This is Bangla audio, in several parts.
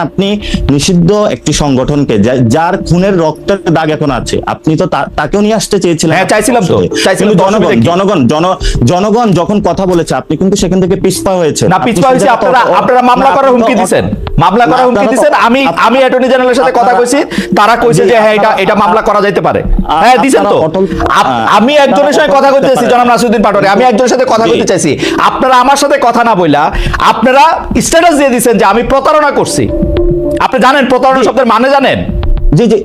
আপনি নিষিদ্ধ একটি সংগঠনকে যার খুনের রক্তের দাগ এখন আছে, আপনি তো তাকেও নিয়ে আসতে চেয়েছিলেন। হ্যাঁ, চাইছিলাম তো। জনগণ যখন কথা বলেছে আপনি কিন্তু সেখান থেকে পিছপা হয়েছে না, পিছপা হয়েছে। আপনারা মামলা করার হুমকি দিবেন, মামলা করার হুমকি দিবেন। আমি অ্যাটর্নি জেনারেলের সাথে কথা কইছি, তারা কইছে যে হ্যাঁ এটা মামলা করা যাইতে পারে। হ্যাঁ দিবেন তো। আমি একজনের সাথে কথা কইতেছি, জনাব নাসিরউদ্দিন পাটোয়ারি, আমি একজনের সাথে কথা কইতে চাইছি। আপনারা আমার সাথে কথা না বইলা আপনারা স্ট্যাটাস দিয়ে দিবেন যে আমি প্রতারণা করছি। আপনি জানেন প্রতারণা শব্দের মানে জানেন? জি জি,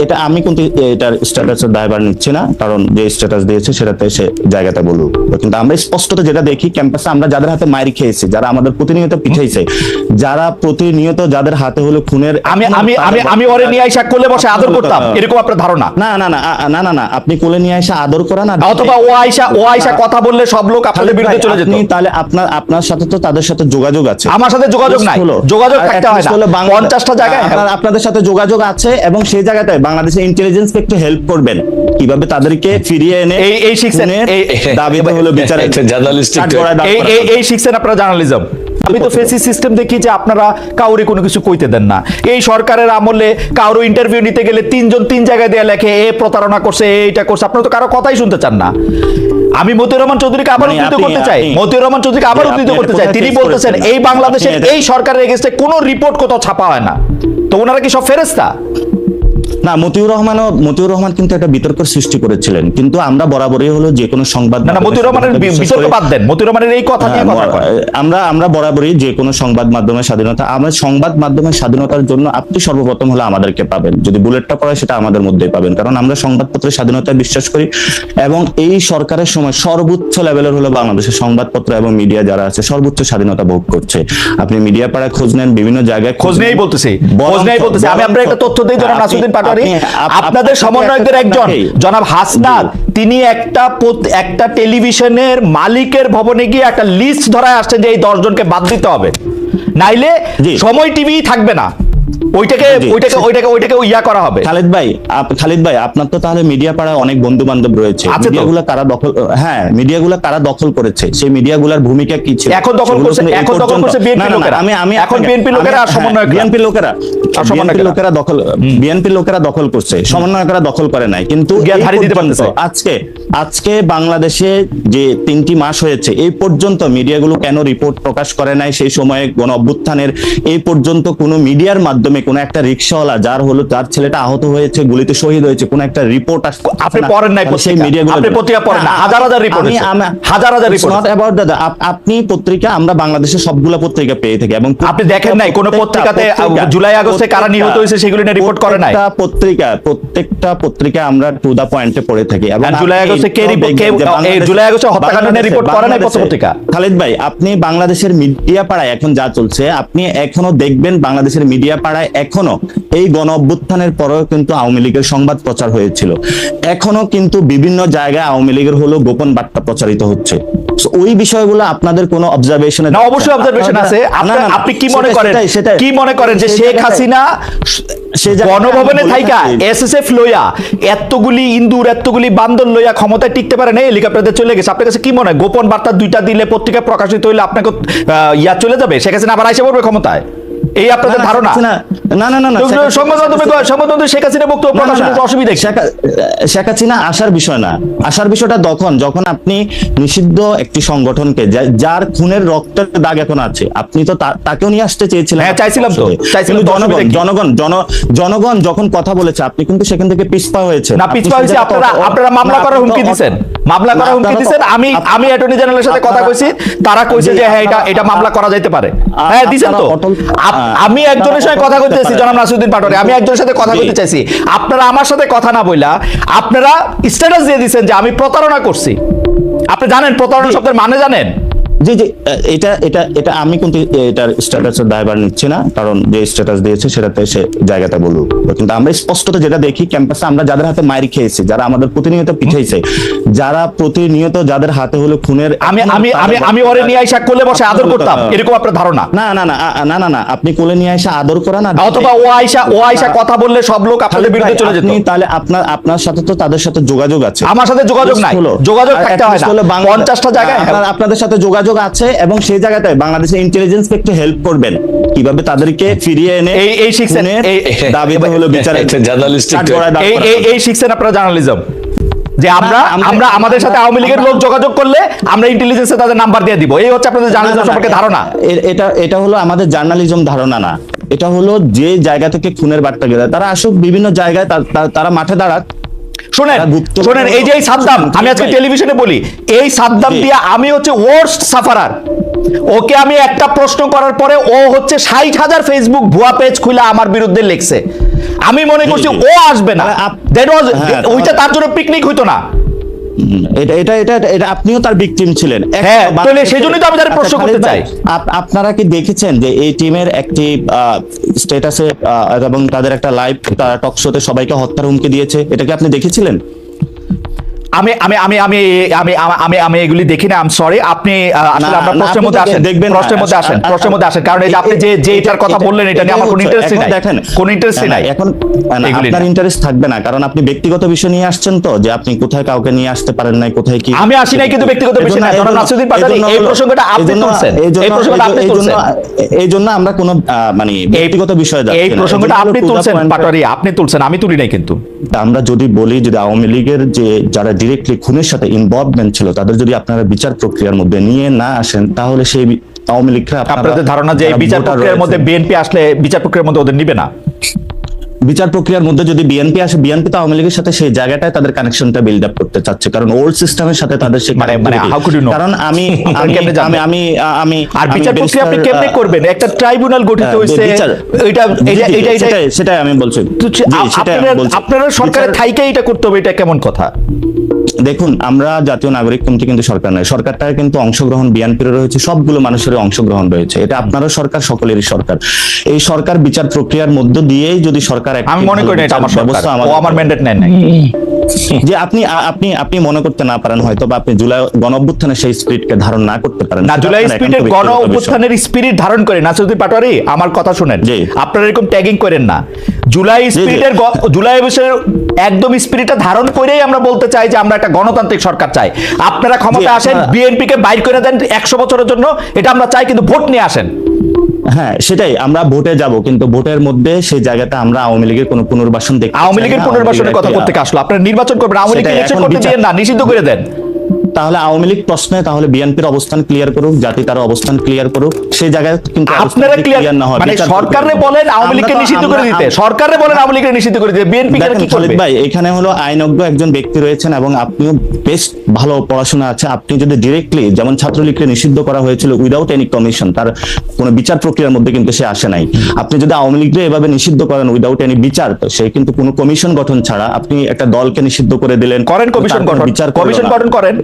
এটা আমি কিন্তু এটার স্ট্যাটাসের দায়ভার নিচ্ছি না, কারণ যে স্ট্যাটাস দিয়েছে সেটাতে সে জায়গাটা বলুক। কিন্তু আমরা স্পষ্টত যেটা দেখি, ক্যাম্পাসে আমরা যাদের হাতে মাইর খেয়েছি, যারা আমাদের প্রতিনিয়ত পিঠাইছে, যারা প্রতিনিয়ত যাদের হাতে হলো খুনের, আমি ওরে নিয়ে আইসা কোলে বসে আদর করতাম, এরকম আপনার ধারণা? না না না না না না, আপনি কোলে নিয়ে আইসা আদর করা না, অথবা ও আইসা কথা বললে সব লোক আপনাদের বিরুদ্ধে চলে যেত। তাহলে আপনার সাথে তো তাদের সাথে যোগাযোগ আছে। আমার সাথে যোগাযোগ নাই, যোগাযোগ থাকতে হয় না। 50টা জায়গায় আপনাদের সাথে যোগাযোগ আছে, এবং সেই জায়গাতে বাংলাদেশের ইন্টেলিজেন্সকে একটু হেল্প করবেন কিভাবে তাদেরকে ফিরিয়ে এনে এই শিখছেন, দাবিতে হলো বিচার। এই শিখছেন আপনারা জার্নালিজম। আমি তো ফেসি সিস্টেম দেখি যে আপনারা কাউরে কোনো কিছু কইতে দেন না। এই সরকারের আমলে কারো ইন্টারভিউ নিতে গেলে 3 জন 3 জায়গায় দেয়া লেখে এ প্রতারণা করছে, এইটা করছে। আপনারা তো কারো কথাই শুনতে চান না। আমি মতিউর রহমান চৌধুরীকে আবার উদ্ধৃত করতে চাই, মতিউর রহমান চৌধুরীকে আবার উদ্ধৃত করতে চাই। তিনি বলতেছেন এই বাংলাদেশের এই সরকারের এগেইনস্টে কোনো রিপোর্ট কোথাও ছাপা হয় না। তো ওনারা কি সব ফেরেশতা? না, মতিউর রহমান কিন্তু একটা বিতর্কের সৃষ্টি করেছিলেন, কিন্তু আমরা বরাবরই হলো যে কোনো সংবাদ, না মতিউর রহমানের বিতর্ক বাদ দেন, মতিউর রহমানের এই কথা নিয়ে কথা কয়। আমরা বরাবরই যে কোনো সংবাদ মাধ্যমের স্বাধীনতা, আমরা সংবাদ মাধ্যমের স্বাধীনতার জন্য আপনি সর্বপ্রথম হলো আমাদেরকে পাবেন। যদি বুলেটটা পড়ে সেটা আমাদের মধ্যেই পাবেন, কারণ আমরা সংবাদপত্রের স্বাধীনতায় বিশ্বাস করি। এবং এই সরকারের সময় সর্বোচ্চ লেভেলের হলো বাংলাদেশের সংবাদপত্র এবং মিডিয়া যারা আছে সর্বোচ্চ স্বাধীনতা ভোগ করছে। আপনি মিডিয়া পাড়ায় খোঁজ নেন, বিভিন্ন জায়গায় খোঁজ নেই বলতেছি। আমি আপনার একটা তথ্য দিই, জনাব নাসিরউদ্দিন পাটোয়ারি, আপনাদের সমন্বয়কদের একজন জনাব হাসনাত, তিনি একটা টেলিভিশনের মালিকের ভবনে গিয়ে একটা লিস্ট ধরায় আসছেন যে এই 10 জনকে বাদ দিতে হবে, নাইলে সময় টিভি থাকবে না। ওইটাকে ইয়া করা হবে। খালিদ ভাই আপনার তো তাহলে মিডিয়া পাড়ায় অনেক বন্ধু বান্ধব রয়েছে, মিডিয়াগুলো কারা দখল, হ্যাঁ মিডিয়াগুলো কারা দখল করেছে, সেই মিডিয়াগুলোর ভূমিকা কি ছিল? এখন দখল করছে বিএনপি লোকেরা। এখন বিএনপি লোকেরা আর সমন্বয়ক, বিএনপি লোকেরা দখল করছে, সমন্বয়করা দখল করে নাই। কিন্তু আজকে বাংলাদেশে যে 3টি মাস হয়েছে, এই পর্যন্ত মিডিয়াগুলো কেন রিপোর্ট প্রকাশ করে নাই? সেই সময়ে গণ অভ্যুত্থানের এই পর্যন্ত কোনো মিডিয়ার মাধ্যমে কোন একটা রিকশাওয়ালা যার ছেলেটা আহত হয়েছে, গুলিতে শহীদ হয়েছে, কোন একটা রিপোর্ট আপনি পড়েন নাই? সেই মিডিয়াগুলো আপনি পত্রিকা পড়েন না? হাজার রিপোর্ট, হাজার রিপোর্ট। নট অ্যাবাউট দাদা, আপনি পত্রিকা, আমরা বাংলাদেশের সবগুলা পত্রিকা পেয়ে থাকি, এবং আপনি দেখেন নাই কোন পত্রিকাতে জুলাই আগস্টে কারা নিহত হয়েছে সেগুলো নিয়ে রিপোর্ট করে নাই? প্রত্যেকটা পত্রিকা আমরা টু দা পয়েন্টে পড়ে থাকি। এবং জুলাই আগস্টে জুলাই আগস্টে হত্যাকাণ্ড নিয়ে রিপোর্ট করে নাই পত্রিকা? খালিদ ভাই, আপনি বাংলাদেশের মিডিয়া পাড়ায় এখন যা চলছে, আপনি এখনো দেখবেন বাংলাদেশের মিডিয়া পাড়ায় এখনো এই গণ অভ্যুত্থানের পরেও কিন্তু আওয়ামী লীগের সংবাদ প্রচার হয়েছিল, এখনো কিন্তু বিভিন্ন জায়গায় আওয়ামী লীগের হলো গোপন বার্তা প্রচারিত হচ্ছে। ওই বিষয়গুলো আপনাদের কোনো অবজারভেশন? না, অবশ্যই অবজারভেশন আছে। আপনি কি মনে করেন যে শেখ হাসিনা গণভবনে থাইকা এসএসএফ লইয়া এতগুলি ইন্দুর এতগুলি বান্দর লইয়া ক্ষমতায় টিকতে পারে না, হেলিকপ্টারে চলে গেছে? আপনার কাছে কি মনে হয় গোপন বার্তা 2টা দিলে পত্রিকায় প্রকাশিত হইলে আপনাকে ইয়া চলে যাবে, শেখ হাসিনা আবার আইসা পড়বে ক্ষমতায়? এই আপনাদের ধারণা? না না না না, সংবাদ মাধ্যমে শেখ হাসিনা বক্তব্য প্রকাশের অসুবিধা? শেখ হাসিনা আসার বিষয় না, আসার বিষয়টা যখন আপনি নিষিদ্ধ একটি সংগঠনকে যার খুনের রক্তের দাগ এখন আছে, আপনি তো তাকেও নিয়ে আসতে চেয়েছিলেন। হ্যাঁ, চাইছিলাম তো। জনগণ যখন কথা বলেছে আপনি কিন্তু সেখান থেকে পিছপা হয়েছে। না, পিছপা হয়েছে। আপনারা মামলা করার হুমকি দিবেন, আমি অ্যাটর্নি জেনারেলের সাথে কথা কইছি, তারা কইছে যে হ্যাঁ এটা মামলা করা যাইতে পারে। হ্যাঁ দিবেন তো। আমি একজনের সাথে কথা কইতে চাইছি, জনাব নাসিরউদ্দিন পাটোয়ারি, আমি একজনের সাথে কথা কইতে চাইছি। আপনারা আমার সাথে কথা না বইলা আপনারা স্ট্যাটাস দিয়ে দিবেন যে আমি প্রতারণা করছি। আপনি জানেন প্রতারণা শব্দের মানে জানেন? জি জি, এটা আমি কিন্তু এটার স্ট্যাটাসের দায়ভার নিচ্ছি না, কারণ যে স্ট্যাটাস দিয়েছে সেটাতে সে জায়গাটা বলুক। কিন্তু আমরা স্পষ্টত যেটা দেখি, ক্যাম্পাসে আমরা যাদের হাতে মাইর খেয়েছি, যারা আমাদের প্রতিনিয়ত পিঠাইছে, যারা প্রতিনিয়ত যাদের হাতে হলো খুনের, আমি ওরে নিয়ে আইসা কোলে বসে আদর করতাম, এরকম আপনার ধারণা? না না না না না না, আপনি কোলে নিয়ে আইসা আদর করা না, অথবা ও আইসা কথা বললে সব লোক আপনাদের বিরুদ্ধে চলে যেত। তাহলে আপনার সাথে তো তাদের সাথে যোগাযোগ আছে। আমার সাথে যোগাযোগ নাই, যোগাযোগ থাকতে হয় না। 50টা জায়গায় আপনাদের সাথে যোগাযোগ সুযোগ আছে এবং সেই জায়গাতে বাংলাদেশের ইন্টেলিজেন্স একটু হেল্প করবেন কিভাবে তাদেরকে ফিরিয়ে এনে এই শিখছেন দাবিতে হলো বিচার এই শিখছেন আপনারা জার্নালিজম যে আমরা আমাদের সাথে আওয়ামী লীগের লোক যোগাযোগ করলে আমরা ইন্টেলিজেন্সে তাদের নাম্বার দিয়ে দিব, এই হচ্ছে আপনাদের জার্নালিজম সম্পর্কে ধারণা। এটা হলো আমাদের জার্নালিজম ধারণা না, এটা হলো যে জায়গা থেকে খুনের বার্তা গেলে তারা আসুক বিভিন্ন জায়গায়, তারা মাঠে দাঁড়াক। শোনেন এই যে এই সাদ্দাম, আমি আজকে টেলিভিশনে বলি, এই সাদ্দাম দিয়ে আমি হচ্ছে ওয়ার্স্ট সাফারার। ওকে আমি একটা প্রশ্ন করার পরে ও হচ্ছে 60,000 ফেসবুক ভুয়া পেজ খুলে আমার বিরুদ্ধে লিখছে। আমি মনে করছি ও আসবে না, ওইটা তার জন্য পিকনিক হইতো না। এটা আপনিও তার ভিকটিম ছিলেন। হ্যাঁ, তাহলে সেজন্যই তো আমি তার প্রশ্ন করতে চাই। আপনারা কি দেখেছেন যে এই টিমের একটি স্ট্যাটাসে এবং তাদের একটা লাইভ টক শোতে সবাইকে হত্যার হুমকি দিয়েছে, এটা কি আপনি দেখেছিলেন? আমি আমি আমি আমি আমি আমি আমি এগুলি দেখি না, আই এম সরি। আপনি আসলে আমরা প্রশ্নের মধ্যে আসেন, প্রশ্নের মধ্যে আসেন, কারণ এই যে আপনি যে এটার কথা বললেন এটা নিয়ে আমার কোনো ইন্টারেস্টই নাই, দেখেন কোনো ইন্টারেস্টই নাই। এখন আপনার ইন্টারেস্ট থাকবে না, কারণ আপনি ব্যক্তিগত বিষয় নিয়ে আসছেন, তো যে আপনি কোথায় কাউকে নিয়ে আসতে পারেন নাই, কোথায় কি। আমি আসি নাই কিন্তু ব্যক্তিগত বিষয় না, জনাব নাসিরউদ্দিন পাটোয়ারী এই প্রসঙ্গটা আপনি তুলছেন, এই প্রসঙ্গটা আপনি তুলছেন, এই জন্য আমরা কোনো মানে ব্যক্তিগত বিষয় যাচ্ছি না, এই প্রসঙ্গটা আপনি তুলছেন পাটোয়ারী, আপনি তুলছেন, আমি তুলি নাই। কিন্তু আমরা যদি বলি যদি আওয়ামী লীগের যে যারা ডিরেক্টলি খুনের সাথে ইনভলভমেন্ট ছিল তাদের যদি আপনারা বিচার প্রক্রিয়ার মধ্যে নিয়ে না আসেন, তাহলে সেই আওয়ামী লীগরা, আপনাদের ধারণা যে বিচার প্রক্রিয়ার মধ্যে বিএনপি আসলে বিচার প্রক্রিয়ার মধ্যে ওদের নিবে না? বিচার প্রক্রিয়ার মধ্যে যদি বিএনপি আসে, বিএনপি তো আওয়ামী লীগের সাথে সেই জায়গাটায় তাদের কানেকশনটা বিল্ড আপ করতে চাচ্ছে, কারণ ওল্ড সিস্টেমের সাথে তাদের সেই কারণ আমি আর বিচার প্রক্রিয়া আপনি কেমনে করবেন? একটা ট্রাইব্যুনাল গঠিত হয়েছে, সেটাই আমি বলছি। আপনারা সরকারের থাইকে এটা করতে হবে, এটা কেমন কথা? দেখুন, আমরা জাতীয় নাগরিক কমিটি কিন্তু সরকার নয়, সরকারটার কিন্তু অংশগ্রহণ বিএনপির রয়েছে, সবগুলো মানুষের অংশগ্রহণ রয়েছে, এটা আপনারও সরকার, সকলেরই সরকার। এই সরকার বিচার প্রক্রিয়ার মধ্য দিয়েই যদি সরকার, আমি মনে করি এটা আমার সরকার, ও আমার ম্যান্ডেট নেয় না। যে আপনি মনে করতে না পারেন হয়তো, বা আপনি জুলাই গণঅভ্যুত্থানের সেই স্পিরিটকে ধারণ না করতে পারেন না। জুলাই স্পিরিটের গণঅভ্যুত্থানের স্পিরিট ধারণ করে নাসিরউদ্দিন পাটোয়ারী, আমার কথা শুনেন, আপনারা এরকম ট্যাগিং করেন না। জুলাই স্পিরিটের জুলাই অবশ্যই একদম স্পিরিটটা ধারণ করেই আমরা বলতে চাই যে আমরা একটা গণতান্ত্রিক সরকার চাই। আপনারা ক্ষমতা আসেন, বিএনপি কে বাইর করে দেন 100 বছরের জন্য, এটা আমরা চাই, কিন্তু ভোট নিয়ে আসেন। হ্যাঁ, সেটাই, আমরা ভোটে যাব, কিন্তু ভোটের মধ্যে সেই জায়গাটা আমরা আওয়ামী লীগের কোনো পুনর্বাসন দেখতে, আওয়ামী লীগের পুনর্বাসনের কথা করতে আসলো, আপনারা নির্বাচন করবেন, আওয়ামী লীগকে নিষিদ্ধ করতে দিয়েন না, নিষিদ্ধ করে দেন। তাহলে আওয়ামী লীগ প্রশ্নে তাহলে বিএনপির অবস্থান ক্লিয়ার করুক, জাতি তার অবস্থান ক্লিয়ার করুক, সেই জায়গায় কিন্তু আপনারা ক্লিয়ার না হয়, মানে সরকারে বলেন আওয়ামী লীগকে নিষিদ্ধ করে দিতে, সরকারে বলেন আওয়ামী লীগকে নিষিদ্ধ করে দিতে, বিএনপি কেন কি করবে? ভাই, এখানে হলো আইনজ্ঞ একজন ব্যক্তি রয়েছেন এবং আপনিও বেশ ভালো পড়াশোনা আছে, আপনি যদি ডিরেক্টলি যেমন ছাত্রলীগকে নিষিদ্ধ করা হয়েছিল উইদাউট এনি কমিশন, তার কোনো বিচার প্রক্রিয়ার মধ্যে কিন্তু সে আসে নাই, আপনি যদি আওয়ামী লীগকে এভাবে নিষিদ্ধ করেন উইদাউট এনি বিচার, তো সে কিন্তু কোনো কমিশন গঠন ছাড়া আপনি একটা দলকে নিষিদ্ধ করে দিলেন, করেন কমিশন গঠন, কমিশন গঠন করেন,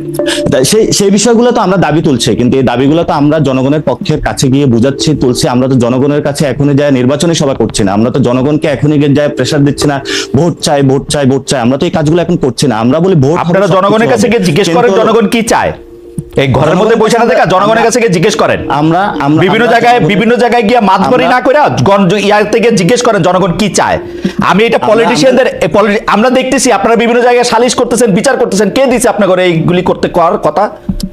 সেই বিষয়গুলো তো আমরা দাবি তুলছি, কিন্তু এই দাবিগুলো তো আমরা জনগণের পক্ষের কাছে গিয়ে বুঝাচ্ছি, তুলছি। আমরা তো জনগণের কাছে এখনই যায় নির্বাচনী সভা করছি না, আমরা তো জনগণকে এখনই গিয়ে যায় প্রেসার দিচ্ছি না, ভোট চাই ভোট চাই ভোট চাই, আমরা তো এই কাজগুলো এখন করছি না। আমরা বলি ভোট, আপনারা জনগণের কাছে গিয়ে জিজ্ঞেস করেন জনগণ কি চায়, এই ঘরের মধ্যে বসে না দেখা জনগণের কাছে গিয়ে জিজ্ঞেস করেন। আমরা বিভিন্ন জায়গায় গিয়ে মাতবরি না করে ইয়ার থেকে জিজ্ঞেস করেন জনগণ কি চায়। আমি এটা পলিটিশিয়ানদের আমরা দেখতেছি আপনারা বিভিন্ন জায়গায় সালিশ করতেছেন, বিচার করতেছেন, কে দিচ্ছে আপনাদের এইগুলি করতে করার কথা?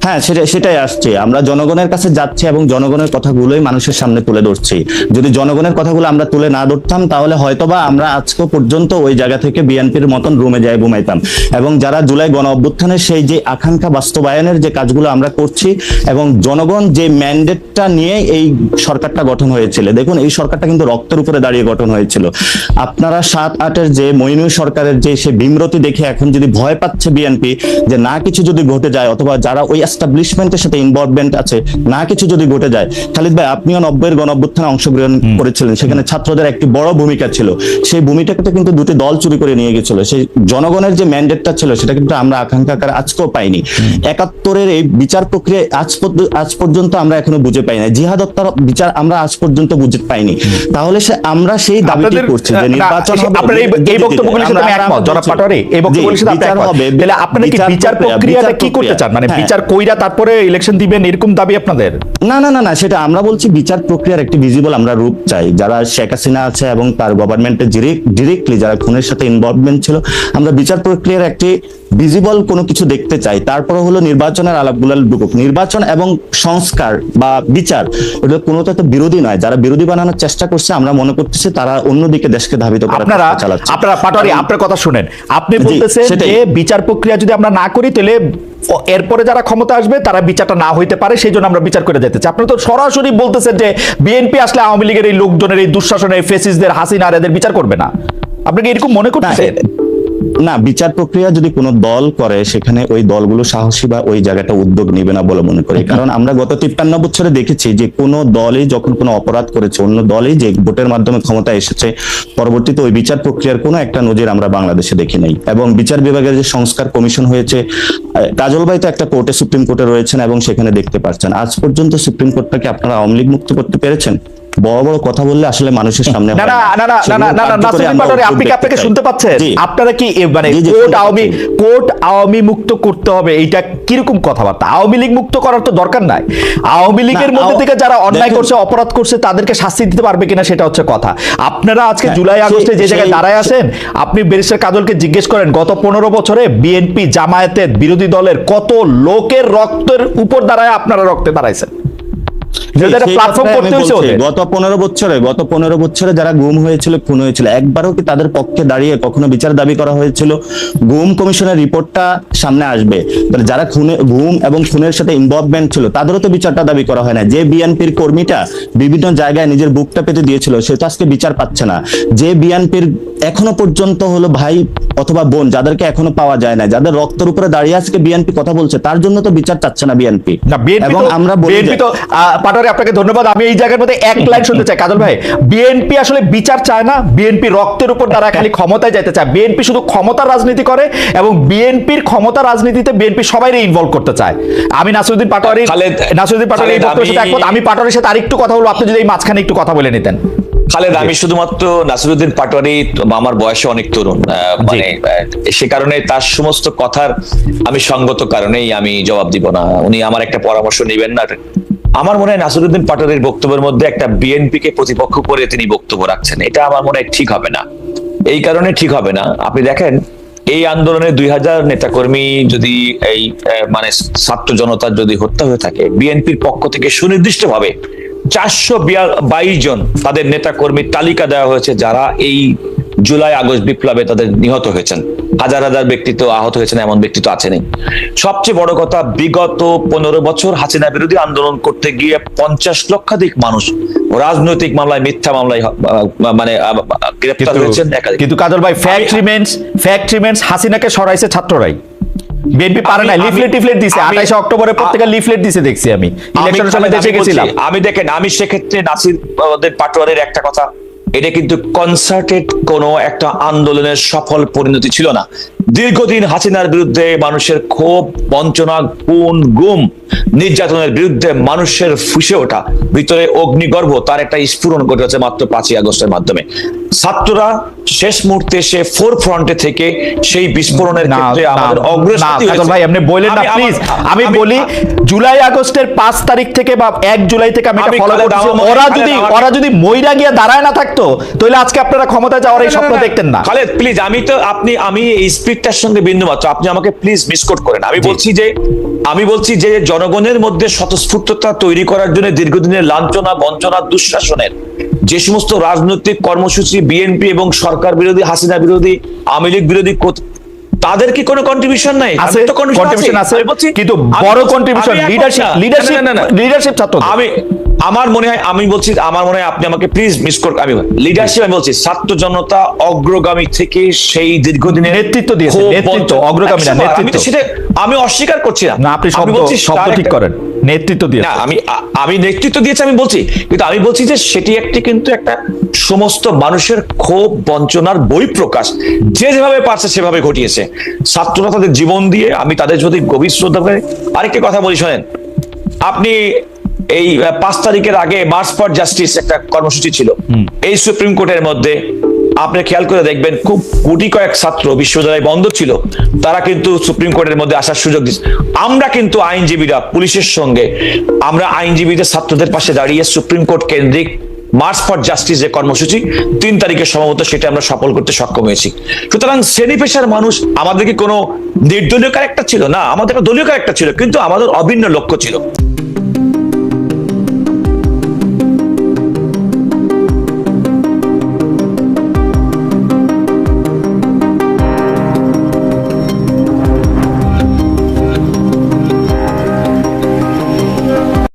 হ্যাঁ, সেটাই আসছে, আমরা জনগণের কাছে যাচ্ছি এবং জনগণের কথাগুলোই মানুষের সামনে তুলে ধরছি। যদি জনগণের কথাগুলো আমরা তুলে না ধরতাম তাহলে হয়তোবা আমরা আজকে পর্যন্ত ওই জায়গা থেকে বিএনপির মতন রুমে যাই ঘুমাইতাম, এবং যারা জুলাই গণ অভ্যুত্থানের সেই যে আকাঙ্ক্ষা বাস্তবায়নের যে কাজগুলো আমরা করছি, এবং জনগণ যে ম্যান্ডেটটা নিয়ে এই সরকারটা গঠন হয়েছিল, দেখুন এই সরকারটা কিন্তু রক্তের উপরে দাঁড়িয়ে গঠন হয়েছিল। আপনারা 7-8-এর যে মইনুল সরকারের যে সে বিমরতি দেখে এখন যদি ভয় পাচ্ছে বিএনপি যে না কিছু যদি ঘটে যায়, অথবা যারা ওই এস্টাবলিশমেন্টের সাথে ইনভলভমেন্ট আছে, না কিছু যদি ঘটে যায়। খালিদ ভাই, আপনিও 90-এর গণঅভ্যুত্থানে অংশগ্রহণ করেছিলেন, সেখানে ছাত্রদের একটি বড় ভূমিকা ছিল, সেই ভূমিকাটা কিন্তু দুটি দল চুরি করে নিয়ে গেছিল, সেই জনগণের যে ম্যান্ডেটটা ছিল সেটা কিন্তু আমরা আকাঙ্ক্ষা আকারে আজকেও পাইনি। 71-এর এই বিচার প্রক্রিয়া আজ পর্যন্ত আমরা এখনো বুঝে পাই না, জিহাদ হত্যার বিচার আমরা আজ পর্যন্ত বুঝে পাইনি। তাহলে আমরা সেই দাবিটি করছি যে নির্বাচন হবে। আপনারা এই বক্তব্যগুলোর সাথে আমি একমত জনাব পাটোয়ারী, এই বক্তব্যগুলোর সাথে আমি একমত। তাহলে আপনারা কি বিচার প্রক্রিয়াটা কি করতে চান? মানে বিচার কইরা তারপরে ইলেকশন দিবেন এরকম দাবি আপনাদের? না না না না, সেটা আমরা বলছি বিচার প্রক্রিয়ার একটি ভিজিবল আমরা রূপ চাই। যারা শেখ হাসিনা আছে এবং তার গভর্নমেন্টে ডিরেক্টলি যারা খুনের সাথে ইনভলভমেন্ট ছিল, আমরা বিচার প্রক্রিয়ার একটি ভিজিবল কোনো কিছু দেখতে চাই। তারপরে হলো নির্বাচনের আলাপগুলো ঢুকুক। নির্বাচন এবং সংস্কার বা বিচার এটা কোনোটা তো বিরোধী নয়। যারা বিরোধী বানানোর চেষ্টা করছে, আমরা মনে করতেছি তারা অন্যদিকে দেশকে ধাবিত করার চেষ্টা চালাচ্ছে। আপনারা পাটোয়ারি, আপনার কথা শুনেন, আপনি বলতেছেন যে বিচার প্রক্রিয়া যদি আমরা না করি তাহলে এরপরে যারা ক্ষমতা আসবে তারা বিচারটা না হইতে পারে, সেই জন্য আমরা বিচার করে যেতে চাই। আপনারা তো সরাসরি বলতেছেন যে বিএনপি আসলে আওয়ামী লীগের এই লোকজনের, এই দুঃশাসনের, ফেসিস্টদের, হাসিনার এদের বিচার করবে না। আপনি কি এরকম মনে করতেছেন? না, বিচার প্রক্রিয়া যদি কোনো দল করে সেখানে ওই দলগুলো সাহসী বা ওই জায়গাটা উদ্যোগ নেবে না বলে মনে করি। কারণ আমরা গত 53 বছরে দেখেছি যে কোনো দলই যখন কোনো অপরাধ করেছে, অন্য দলই যে ভোটের মাধ্যমে ক্ষমতা এসেছে, পরবর্তীতে ওই বিচার প্রক্রিয়ার কোনো একটা নজির আমরা বাংলাদেশে দেখি নাই। এবং বিচার বিভাগের যে সংস্কার কমিশন হয়েছে, কাজল ভাই তো একটা কোর্টে, সুপ্রিম কোর্টে রয়েছেন এবং সেখানে দেখতে পাচ্ছেন আজ পর্যন্ত সুপ্রিম কোর্টটাকে আপনারা আওয়ামী লীগ মুক্ত করতে পেরেছেন? বড় বড় কথা বললে আসলে মানুষের সামনে না না না না না না না, নাসিরুদ্দিন পাটোয়ারি, আপনি কি আপনাকে শুনতে পাচ্ছেন? আপনারা কি মানে কোর্ট আওয়ামী মুক্ত করতে হবে, এইটা কিরকম কথাবার্তা? আওয়ামী লীগ মুক্ত করার তো দরকার নাই। আওয়ামী লীগের মধ্যে থেকে যারা অন্যায় করছে, অপরাধ করছে, তাদেরকে শাস্তি দিতে পারবে কিনা সেটা হচ্ছে কথা। আপনারা আজকে জুলাই আগস্টে যে জায়গায় দাঁড়ায় আছেন, আপনি ব্যারিস্টার কাজলকে জিজ্ঞেস করেন গত 15 বছরে বিএনপি, জামায়াতের, বিরোধী দলের কত লোকের রক্তের উপর দাঁড়ায় আপনারা রক্তে দাঁড়াইছেন। গত 15 বছরে যারা গুম হয়েছিল, খুন হয়েছিল, একবারও কি তাদের পক্ষে দাঁড়িয়ে কখনো বিচার দাবি করা হয়েছিল? গুম কমিশনের রিপোর্টটা সামনে আসবে, যারা গুম এবং খুনের সাথে ইনভলভমেন্ট ছিল তাদেরও তো বিচারটা দাবি করা হয় না। যে বিএনপির কর্মীটা বিভিন্ন জায়গায় নিজের বুকটা পেতে দিয়েছিল, সে তো আজকে বিচার পাচ্ছে না। যে বিএনপির এখনো পর্যন্ত হলো ভাই অথবা বোন যাদেরকে এখনো পাওয়া যায় না, যাদের রক্তের উপরে দাঁড়িয়ে আজকে বিএনপি কথা বলছে, তার জন্য তো বিচার চাচ্ছে না বিএনপি। এবং আমরা পাটোয়ারি, আপনাকে ধন্যবাদ। আমি এই জায়গার মধ্যে এক লাইন শুনতে চাই কাজল ভাই। বিএনপি আসলে বিচার চায় না, বিএনপি রক্তের উপর দ্বারা খালি ক্ষমতায় যেতে চায়। বিএনপি শুধু ক্ষমতার রাজনীতি করে এবং বিএনপির ক্ষমতা রাজনীতিতে বিএনপি সবাইরে ইনভলভ করতে চায়। আমি নাসিরুদ্দিন পাটোয়ারি এই বক্তব্যের সাথে একমত। আমি পাটোয়ারির সাথে আরেকটু কথা বলবো, আপনি যদি এই মাঝখানে একটু কথা বলে নিতেন। খালেদ, আমি শুধুমাত্র নাসিরুদ্দিন পাটোয়ারি আমার বয়সে অনেক তরুণ, মানে সে কারণে তার সমস্ত কথার আমি সঙ্গত কারণেই আমি জবাব দিব না। উনি আমার একটা পরামর্শ নেবেন না। আমার মনে হয় নাসিরুদ্দিন পাটোয়ারির বক্তব্যের মধ্যে একটা বিএনপিকে প্রতিপক্ষ করে তিনি বক্তব্য রাখছেন, এটা আমার মনে হয় ঠিক হবে না। এই কারণে ঠিক হবে না, আপনি দেখেন এই আন্দোলনে 2000 নেতাকর্মী যদি এই মানে ছাত্র জনতার যদি হত্যা হয়ে থাকে, বিএনপির পক্ষ থেকে সুনির্দিষ্টভাবে 422 জন তাদের নেতাকর্মীর তালিকা দেওয়া হয়েছে যারা এই জুলাই আগস্ট বিপ্লবে তাদের নিহত হয়েছেন। হাজার হাজার ব্যক্তি তো আহত হয়েছেন, এমন ব্যক্তি তো আছেনই। সবচেয়ে বড় কথা, বিগত 15 বছর হাসিনা বিরোধী আন্দোলন করতে গিয়ে 50 লক্ষাধিক মানুষ রাজনৈতিক মামলায়, মিথ্যা মামলায় মানে গ্রেফতার হয়েছেন। কিন্তু কাজল ভাই, ফ্যাক্ট রিমেন্স হাসিনাকে সরাইছে ছাত্ররাই। বিএনপি পারে না, লিফলেট দিছে। 28 অক্টোবরে প্রত্যেকটা লিফলেট দিছে, দেখছি আমি ইলেকশনের সময় দেশে গেছিলাম। আমি সেক্ষেত্রে নাসির পাটোয়ারির একটা কথা, এটা কিন্তু কনসার্টেড কোন একটা আন্দোলনের সফল পরিণতি ছিল না। দীর্ঘদিন হাসিনার বিরুদ্ধে মানুষের ক্ষোভ, বঞ্চনা, খুন, গুম, নির্যাতনের বিরুদ্ধে মানুষের ফুঁসে ওঠা, ভিতরে অগ্নিগর্ভ, তার একটা স্ফুরণ ঘটেছে মাত্র 5ই আগস্টের মাধ্যমে। ছাত্ররা শেষ মুহূর্তে এসে ফোর ফ্রন্টে থেকে সেই বিস্ফোরণের ক্ষেত্রে আমাদের অগ্রগতি হয়েছে। ভাই আপনি বলেন না প্লিজ। আমি বলি জুলাই আগস্টের 5 তারিখ থেকে বা 1 জুলাই থেকে আমি এটা ফলো করতেছি। ওরা যদি মইরা গিয়ে দাঁড়ায় না থাকতো তাহলে আজকে আপনারা ক্ষমতায় যাওয়ার এই স্বপ্ন দেখতেন না। খালেদ প্লিজ, আমি এই স্পিডটার সঙ্গে বিন্দু মাত্র, আপনি আমাকে প্লিজ মিসকোট করেন। আমি বলছি যে জনগণের মধ্যে স্বতঃস্ফূর্ততা তৈরি করার জন্য দীর্ঘদিনের লাঞ্ছনা, বঞ্চনা, দুঃশাসনের যে সমস্ত রাজনৈতিক কর্মসূচি বিএনপি এবং সরকার বিরোধী, হাসিনা বিরোধী, আওয়ামী লীগ বিরোধী, তাদের কি কোনো কন্ট্রিবিউশন নাই? কন্ট্রিবিউশন আছে, কিন্তু বড় কন্ট্রিবিউশন লিডারশিপ ছাত্র। আমার মনে হয় আপনি আমাকে প্লিজ আমি লিডারশিপ, আমি বলছি ছাত্র জনতা অগ্রগামী থেকে সেই দীর্ঘদিনের নেতৃত্ব দিয়েছে, অগ্রগামী না নেতৃত্ব। সেটা আমি অস্বীকার করছি না। আপনি শব্দ ঠিক করেন, নেতৃত্ব দিয়ে। না, আমি নেতৃত্ব দিয়েছি আমি বলছি, কিন্তু আমি বলছি যে সেটি কিন্তু একটা সমস্ত মানুষের ক্ষোভ, বঞ্চনার বহিঃপ্রকাশ, যে যেভাবে পারছে সেভাবে ঘটিয়েছে। ছাত্ররা তাদের জীবন দিয়ে, আমি তাদের যদি গভীর শ্রদ্ধা করি। আরেকটি কথা বলি শোনেন, আপনি এই 5 তারিখের আগে মার্চ ফর জাস্টিস একটা কর্মসূচি ছিল এই সুপ্রিম কোর্টের মধ্যে, আপনি খেয়াল করে দেখবেন খুব কোটি কয়েক ছাত্র বিশ্ববিদ্যালয় বন্ধ ছিল, তারা কিন্তু সুপ্রিম কোর্টের মধ্যে আসার সুযোগ দিচ্ছে। আমরা কিন্তু আইনজীবীরা পুলিশের সঙ্গে, আমরা আইনজীবীদের ছাত্রদের পাশে দাঁড়িয়ে সুপ্রিম কোর্ট কেন্দ্রিক মার্চ ফর জাস্টিস যে কর্মসূচি 3 তারিখে সম্ভবত সেটা আমরা সফল করতে সক্ষম হয়েছি। সুতরাং শ্রেণী পেশার মানুষ, আমাদের কি কোনো নির্দলীয় ক্যারেক্টার ছিল না, আমাদের একটা দলীয় ক্যারেক্টার ছিল, কিন্তু আমাদের অভিন্ন লক্ষ্য ছিল।